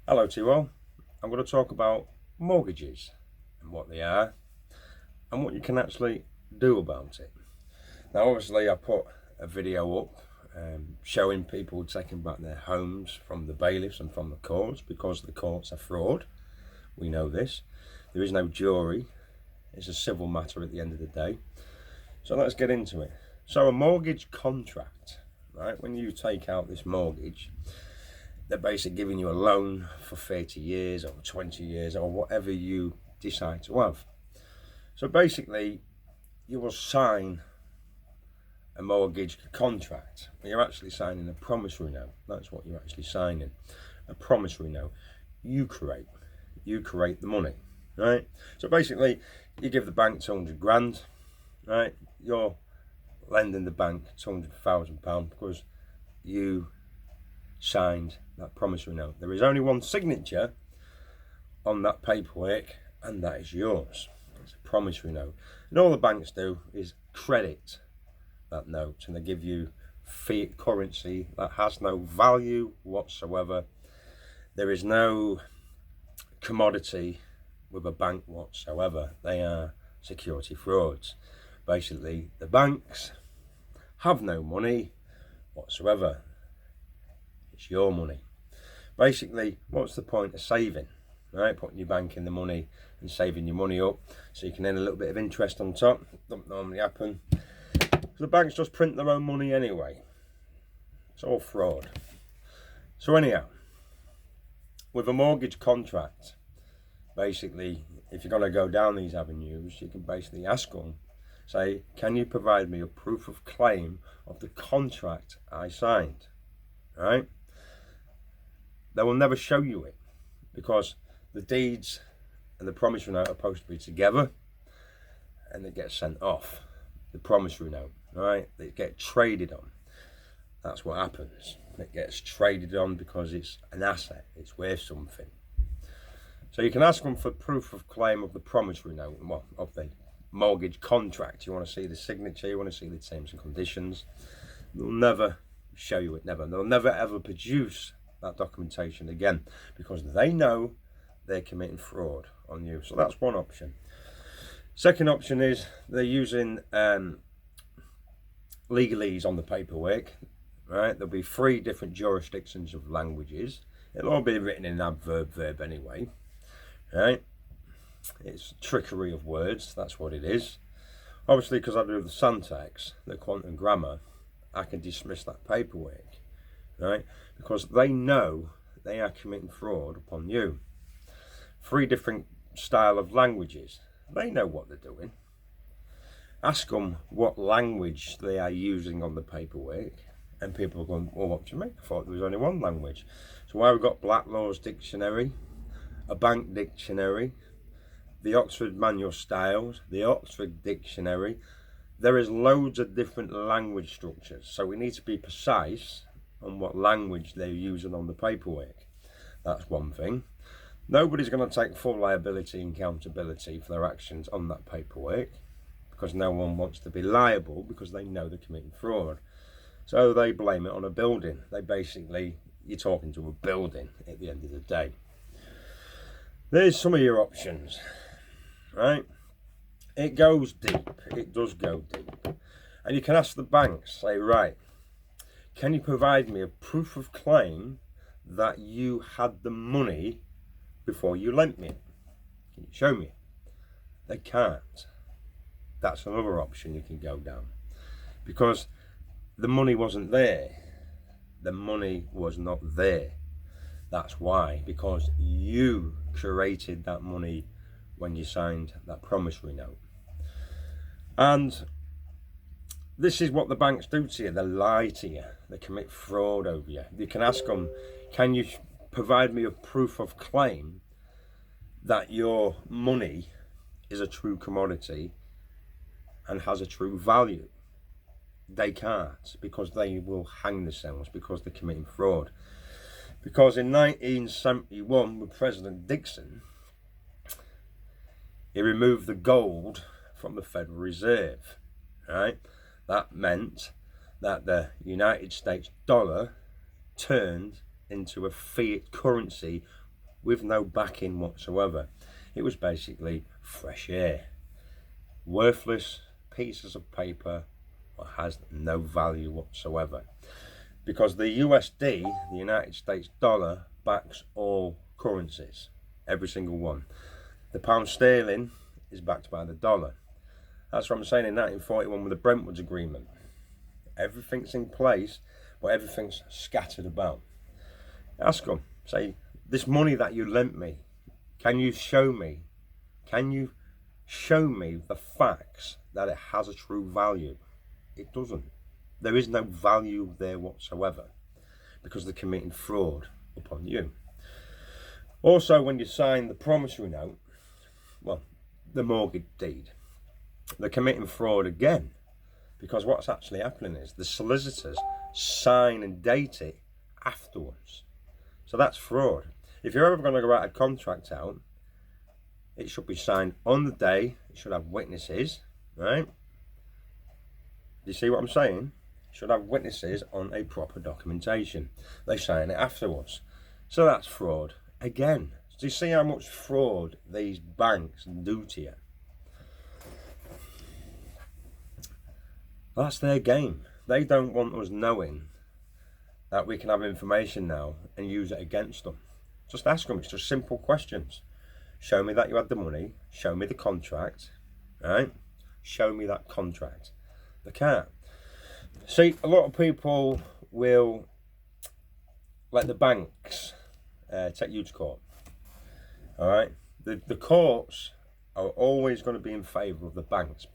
Hello to you all. I'm going to talk about mortgages and what they are and what you can actually do about it. Now obviously I put a video up showing people taking back their homes from the bailiffs and from the courts because the courts are fraud. We know this. There is no jury. It's a civil matter at the end of the day. So let's get into it. So a mortgage contract, right? When you take out this mortgage, they're basically giving you a loan for 30 years or 20 years or whatever you decide to have. So basically, you will sign a mortgage contract. You're actually signing a promissory note. That's what you're actually signing. A promissory note. You create the money, right? So basically, you give the bank 200 grand, right? You're lending the bank £200,000 because you signed that promissory note. There is only one signature on that paperwork, and that is yours. It's a promissory note. And all the banks do is credit that note, and they give you fiat currency that has no value whatsoever. There is no commodity with a bank whatsoever. They are security frauds. Basically, the banks have no money whatsoever. It's your money. Basically, what's the point of saving, right? Putting your bank in the money and saving your money up so you can earn a little bit of interest on top. Doesn't normally happen. The banks just print their own money anyway. It's all fraud. So anyhow, with a mortgage contract, basically, if you're going to go down these avenues, you can basically ask them, say, can you provide me a proof of claim of the contract I signed, right? They will never show you it because the deeds and the promissory note are supposed to be together, and it gets sent off. The promissory note, right? They get traded on. That's what happens. It gets traded on because it's an asset. It's worth something. So you can ask them for proof of claim of the promissory note, well, of the mortgage contract. You want to see the signature. You want to see the terms and conditions. They'll never show you it. Never. They'll never ever produce that documentation again because they know they're committing fraud on you. So that's one option. Second option is they're using legalese on the paperwork, right? There'll be 3 different jurisdictions of languages. It'll all be written in adverb verb anyway, right? It's trickery of words. That's what it is. Obviously, because I do the syntax, the quantum grammar, I can dismiss that paperwork, right? Because they know they are committing fraud upon you. 3 different style of languages. They know what they're doing. Ask them what language they are using on the paperwork, and people are going, well, what do you mean? I thought there was only one language. So why we've got Blacklaw's dictionary, a bank dictionary, the Oxford Manual Styles, the Oxford Dictionary. There is loads of different language structures, so we need to be precise on what language they're using on the paperwork. That's one thing. Nobody's going to take full liability and accountability for their actions on that paperwork because no one wants to be liable because they know they're committing fraud. So they blame it on a building. They basically, you're talking to a building at the end of the day. There's some of your options, right? It goes deep. It does go deep. And you can ask the banks, say, right, can you provide me a proof of claim that you had the money before you lent me it? Can you show me? They can't. That's another option you can go down. Because the money wasn't there. The money was not there. That's why. Because you created that money when you signed that promissory note. And this is what the banks do to you. They lie to you. They commit fraud over you. You can ask them, can you provide me a proof of claim that your money is a true commodity and has a true value? They can't, because they will hang themselves because they're committing fraud. Because in 1971, with President Nixon, he removed the gold from the Federal Reserve, right? That meant that the United States dollar turned into a fiat currency with no backing whatsoever. It was basically fresh air. Worthless pieces of paper that has no value whatsoever. Because the USD, the United States dollar, backs all currencies, every single one. The pound sterling is backed by the dollar. That's what I'm saying in 1941 with the Brentwood Agreement. Everything's in place, but everything's scattered about. Ask them, say, this money that you lent me, can you show me the facts that it has a true value? It doesn't. There is no value there whatsoever, because they're committing fraud upon you. Also, when you sign the promissory note, well, the mortgage deed, they're committing fraud again, because what's actually happening is the solicitors sign and date it afterwards. So that's fraud. If you're ever going to write a contract out, it should be signed on the day. It should have witnesses, right? You see what I'm saying? It should have witnesses on a proper documentation. They sign it afterwards. So that's fraud again. Do you see how much fraud these banks do to you? That's their game. They don't want us knowing that we can have information now and use it against them. Just ask them. It's just simple questions. Show me that you had the money. Show me the contract. Right? Show me that contract. They can't. See, a lot of people will let the banks take you to court. All right? The courts are always going to be in favour of the banks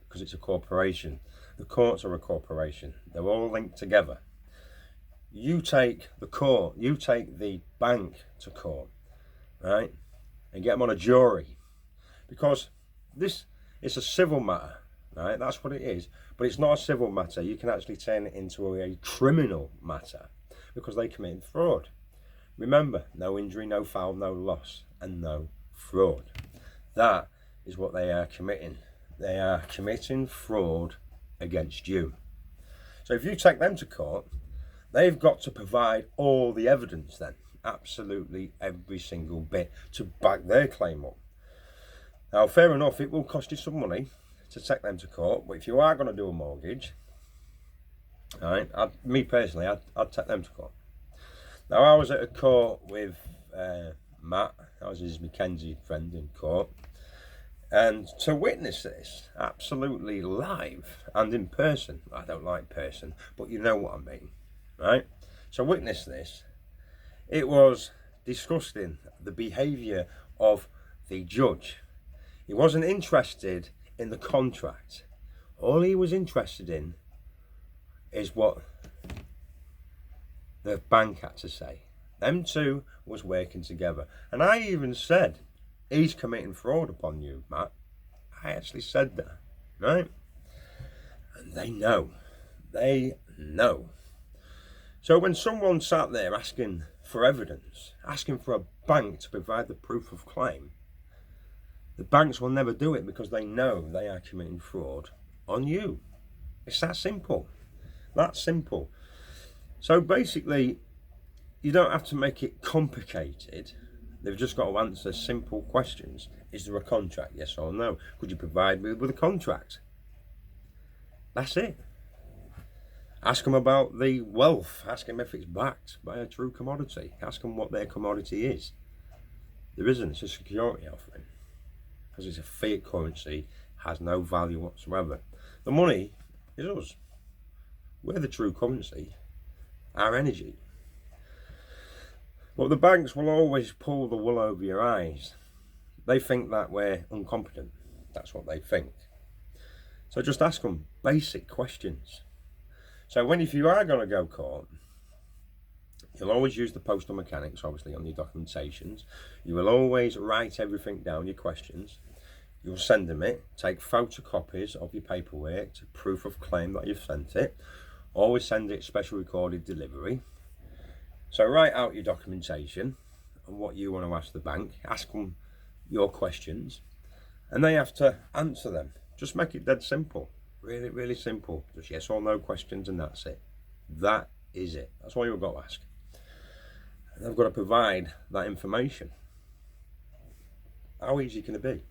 because it's a corporation. The courts are a corporation. They're all linked together. You take the bank to court, right? And get them on a jury. Because this is a civil matter, right? That's what it is. But it's not a civil matter. You can actually turn it into a criminal matter because they committed fraud. Remember, no injury, no foul, no loss, and no fraud. That is what they are committing. They are committing fraud against you. So if you take them to court, they've got to provide all the evidence then, absolutely every single bit, to back their claim up. Now, fair enough, it will cost you some money to take them to court, but if you are going to do a mortgage, all right, me personally, I'd take them to court. Now, I was at a court with Matt, I was his Mackenzie friend in court, and to witness this, absolutely live and in person, I don't like person, but you know what I mean, right? So witness this, it was disgusting, the behaviour of the judge. He wasn't interested in the contract. All he was interested in is what the bank had to say. Them two was working together. And I even said, he's committing fraud upon you, Matt. I actually said that, right? And they know. They know. So when someone sat there asking for evidence, asking for a bank to provide the proof of claim, the banks will never do it because they know they are committing fraud on you. It's that simple. That simple. So basically, you don't have to make it complicated. They've just got to answer simple questions. Is there a contract? Yes or no? Could you provide me with a contract? That's it. Ask them about the wealth. Ask them if it's backed by a true commodity. Ask them what their commodity is. There isn't. It's a security offering. Because it's a fiat currency, has no value whatsoever. The money is us. We're the true currency. Our energy. But the banks will always pull the wool over your eyes. They think that we're incompetent. That's what they think. So just ask them basic questions. So if you are going to go court, you'll always use the postal mechanics, obviously, on your documentations. You will always write everything down, your questions. You'll send them it. Take photocopies of your paperwork to proof of claim that you've sent it. Always send it special recorded delivery. So write out your documentation and what you want to ask the bank. Ask them your questions. And they have to answer them. Just make it dead simple. Really, really simple. Just yes or no questions and that's it. That is it. That's all you've got to ask. They've got to provide that information. How easy can it be?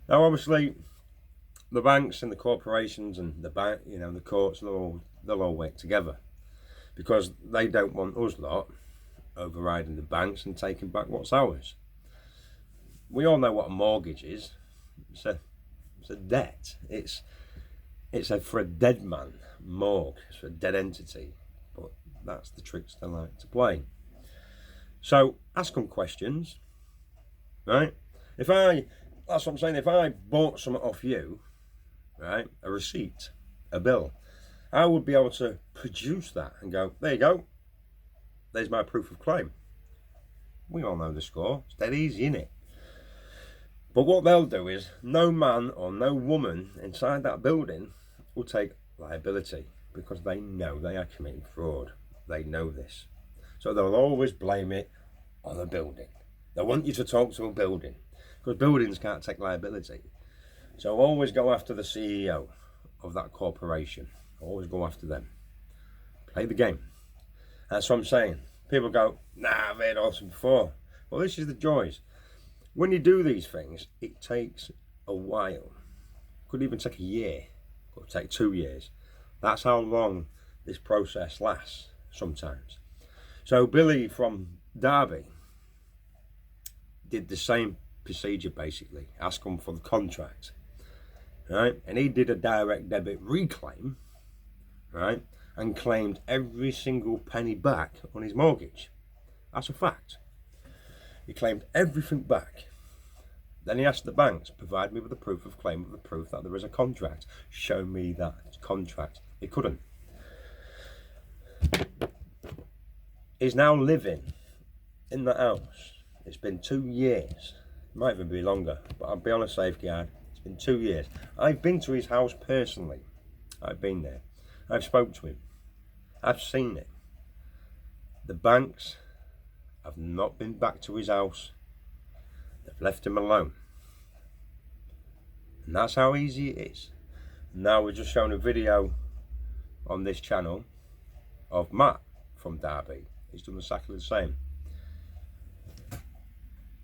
Now, obviously, the banks and the corporations and the bank, the courts, they'll all work together, because they don't want us lot overriding the banks and taking back what's ours. We all know what a mortgage is. It's a debt. It's for a dead man morgue. It's for a dead entity. But that's the tricks they like to play. So ask them questions, right? That's what I'm saying. If I bought something off you, right, a receipt, a bill, I would be able to produce that and go, there you go, there's my proof of claim. We all know the score. It's dead easy, innit? But what they'll do is, no man or no woman inside that building will take liability, because they know they are committing fraud. They know this. So they'll always blame it on a building. They want you to talk to a building, because buildings can't take liability. So always go after the CEO of that corporation. Always go after them. Play the game. That's what I'm saying. People go, nah, I've heard all this before. Well, this is the joys. When you do these things, it takes a while. Could even take a year. Could take 2 years. That's how long this process lasts sometimes. So Billy from Derby did the same procedure, basically. Ask him for the contract, right? And he did a direct debit reclaim, right? And claimed every single penny back on his mortgage. That's a fact. He claimed everything back. Then he asked the banks, provide me with a proof of claim, with the proof that there is a contract. Show me that contract. He couldn't. He's now living in the house. It's been 2 years. It might even be longer, but I'll be on a safeguard. It's been 2 years. I've been to his house personally. I've been there. I've spoke to him. I've seen it. The banks have not been back to his house. They've left him alone. And that's how easy it is. Now we're just showing a video on this channel of Matt from Derby. He's done exactly the same.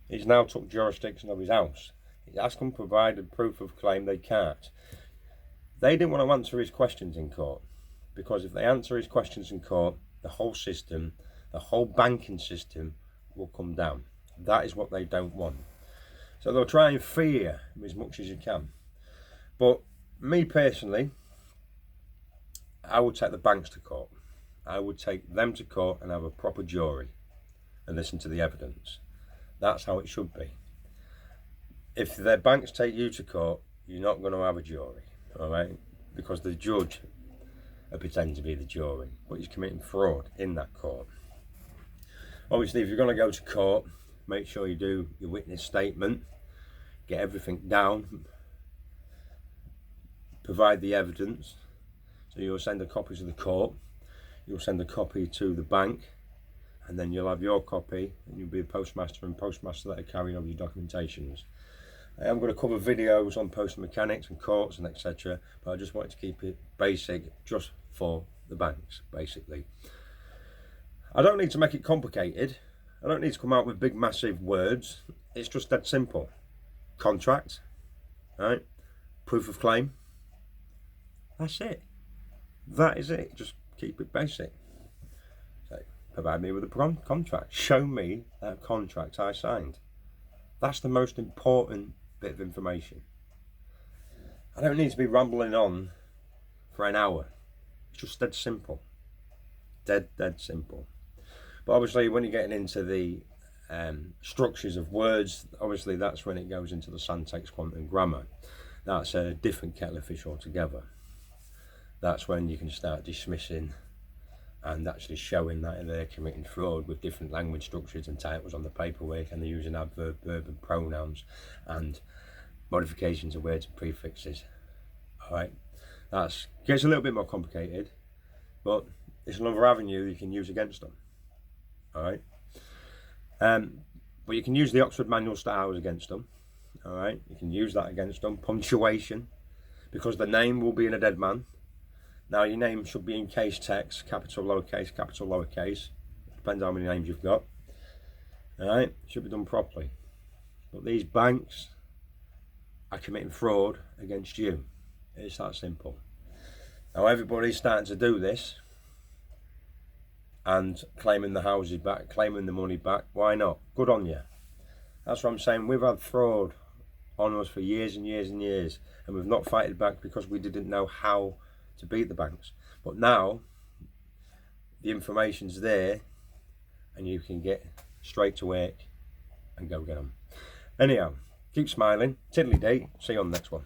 He's now took jurisdiction of his house. He's asked them to provide a proof of claim. They can't. They didn't want to answer his questions in court, because if they answer his questions in court, the whole system, the whole banking system will come down. That is what they don't want. So they'll try and fear him as much as you can. But me personally, I would take the banks to court. I would take them to court and have a proper jury and listen to the evidence. That's how it should be. If the banks take you to court, you're not going to have a jury, all right? Because the judge will pretend to be the jury, but he's committing fraud in that court. Obviously, if you're going to go to court, make sure you do your witness statement, get everything down, provide the evidence. So you'll send a copy to the court, you'll send a copy to the bank, and then you'll have your copy, and you'll be a postmaster, and postmaster that are carrying over your documentations. I am going to cover videos on postal mechanics and courts and etc., but I just wanted to keep it basic just for the banks, basically. I don't need to make it complicated. I don't need to come out with big massive words. It's just that simple. Contract, right? Proof of claim. That's it. That is it. Just keep it basic. So, provide me with a contract. Show me that contract I signed. That's the most important bit of information. I don't need to be rambling on for an hour. It's just dead simple. Dead simple. But obviously when you're getting into the structures of words, obviously that's when it goes into the syntax, quantum, grammar. That's a different kettle of fish altogether. That's when you can start dismissing and actually showing that they're committing fraud with different language structures and titles on the paperwork, and they're using adverb, verb and pronouns and modifications of words and prefixes. Alright, that gets a little bit more complicated, but it's another avenue you can use against them. Alright, but you can use the Oxford Manual styles against them. Alright, you can use that against them. Punctuation, because the name will be in a dead man. Now your name should be in case text, capital, lowercase, depends how many names you've got. Alright, should be done properly. But these banks are committing fraud against you. It's that simple. Now everybody's starting to do this and claiming the houses back, claiming the money back. Why not? Good on you. That's what I'm saying. We've had fraud on us for years and years and years, and we've not fighted back because we didn't know how to beat the banks. But now the information's there and you can get straight to work and go get them. Anyhow, keep smiling. Tiddly-dee. See you on the next one.